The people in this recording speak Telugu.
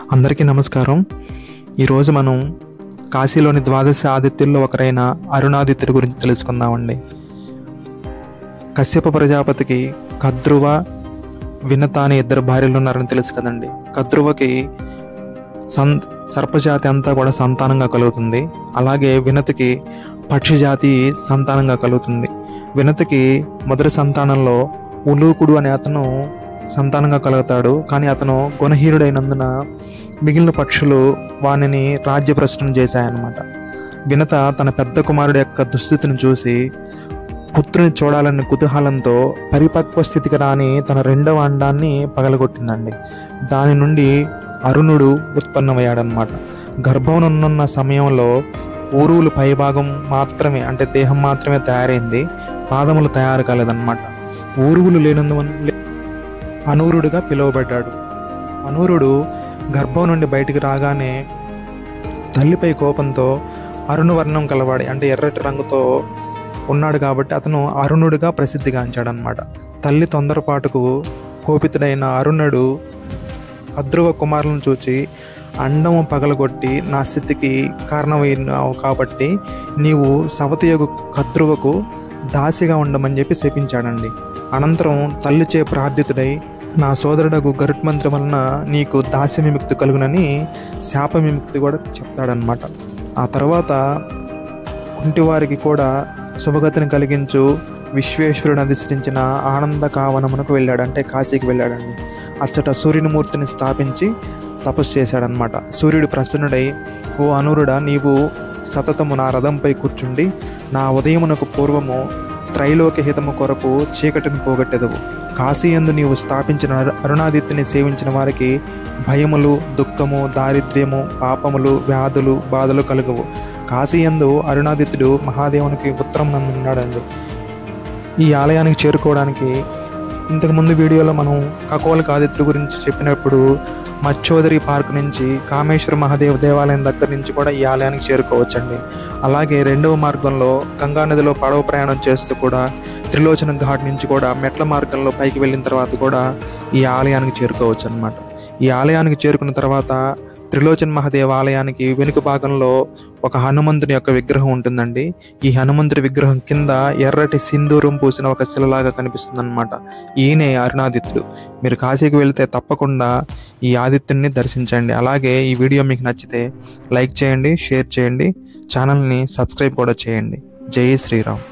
అందరికీ నమస్కారం. ఈరోజు మనం కాశీలోని ద్వాదశ ఆదిత్యుల్లో ఒకరైన అరుణాదిత్యుడి గురించి తెలుసుకుందామండి. కశ్యప ప్రజాపతికి కద్రువ, వినత అనే ఇద్దరు భార్యలు ఉన్నారని తెలుసు కదండి. కద్రువకి సర్పజాతి అంతా కూడా సంతానంగా కలుగుతుంది. అలాగే వినతికి పక్షి జాతి సంతానంగా కలుగుతుంది. వినతికి మొదటి సంతానంలో ఉలూకుడు అనే అతను సంతానంగా కలుగుతాడు. కానీ అతను గుణహీనుడైనందున మిగిలిన పక్షులు వానిని రాజ్యభ్రష్టం చేశాయన్నమాట. వినత తన పెద్ద కుమారుడు యొక్క దుస్థితిని చూసి పుత్రుని చూడాలనే కుతూహలంతో పరిపక్వ స్థితికి రాని తన రెండవ అండాన్ని పగలగొట్టిందండి. దాని నుండి అరుణుడు ఉత్పన్నమయ్యాడనమాట. గర్భంనున్న సమయంలో ఊరువులు పైభాగం మాత్రమే, అంటే దేహం మాత్రమే తయారైంది, పాదములు తయారు కాలేదన్నమాట. ఊరువులు లేనందువల్ల అనూరుడుగా పిలువబడ్డాడు. అనూరుడు గర్భం నుండి బయటికి రాగానే తల్లిపై కోపంతో అరుణవర్ణం కలవాడి, అంటే ఎర్రటి రంగుతో ఉన్నాడు కాబట్టి అతను అరుణుడిగా ప్రసిద్ధిగాంచాడనమాట. తల్లి తొందరపాటుకు కోపితుడైన అరుణుడు కద్రువ కుమారులను చూచి, అండము పగలగొట్టి నా స్థితికి కారణమైనావు కాబట్టి నీవు సవతియగు కద్రువకు దాసిగా ఉండమని చెప్పి శపించాడండి. అనంతరం తల్లిచే ప్రార్థితుడై, నా సోదరుడకు గరుత్మంత్రి వలన నీకు దాస్య విముక్తి కలుగునని శాప విముక్తి కూడా చెప్తాడనమాట. ఆ తర్వాత కుంటివారికి కూడా శుభగతిని కలిగించు విశ్వేశ్వరుని అధిష్ఠించిన ఆనంద కావనమునకు వెళ్ళాడు, అంటే కాశీకి వెళ్ళాడండి. అచ్చట సూర్యుని మూర్తిని స్థాపించి తపస్సు చేశాడనమాట. సూర్యుడు ప్రసన్నుడై, ఓ అనూరుడా, నీవు సతతము నా రథంపై కూర్చుండి నా ఉదయమునకు పూర్వము త్రైలోక్య హితము కొరకు చీకటిని పోగొట్టెదవు. కాశీయందు నీవు స్థాపించిన అరుణాదిత్యుని సేవించిన వారికి భయములు, దుఃఖము, దారిద్ర్యము, పాపములు, వ్యాధులు, బాధలు కలుగవు. కాశీయందు అరుణాదిత్యుడు మహాదేవునికి ఉత్తరం నందున్నాడండి. ఈ ఆలయానికి చేరుకోవడానికి ఇంతకుముందు వీడియోలో మనం కకోలిక ఆదిత్యుడి గురించి చెప్పినప్పుడు మచ్చోదరి పార్క్ నుంచి కామేశ్వర మహాదేవ్ దేవాలయం దగ్గర నుంచి కూడా ఈ ఆలయానికి చేరుకోవచ్చండి. అలాగే రెండవ మార్గంలో గంగానదిలో పడవ ప్రయాణం చేస్తూ కూడా త్రిలోచన ఘాట్ నుంచి కూడా మెట్ల మార్గంలో పైకి వెళ్ళిన తర్వాత కూడా ఈ ఆలయానికి చేరుకోవచ్చు అనమాట. ఈ ఆలయానికి చేరుకున్న తర్వాత త్రిలోచన మహాదేవ్ ఆలయానికి వెనుక భాగంలో ఒక హనుమంతుని యొక్క విగ్రహం ఉంటుందండి. ఈ హనుమంతుడి విగ్రహం కింద ఎర్రటి సింధూరం పూసిన ఒక శిలలాగా కనిపిస్తుంది అనమాట. ఈయనే అరుణాదిత్యుడు. మీరు కాశీకి వెళ్తే తప్పకుండా ఈ ఆదిత్యుడిని దర్శించండి. అలాగే ఈ వీడియో మీకు నచ్చితే లైక్ చేయండి, షేర్ చేయండి, ఛానల్ని సబ్స్క్రైబ్ కూడా చేయండి. జై శ్రీరామ్.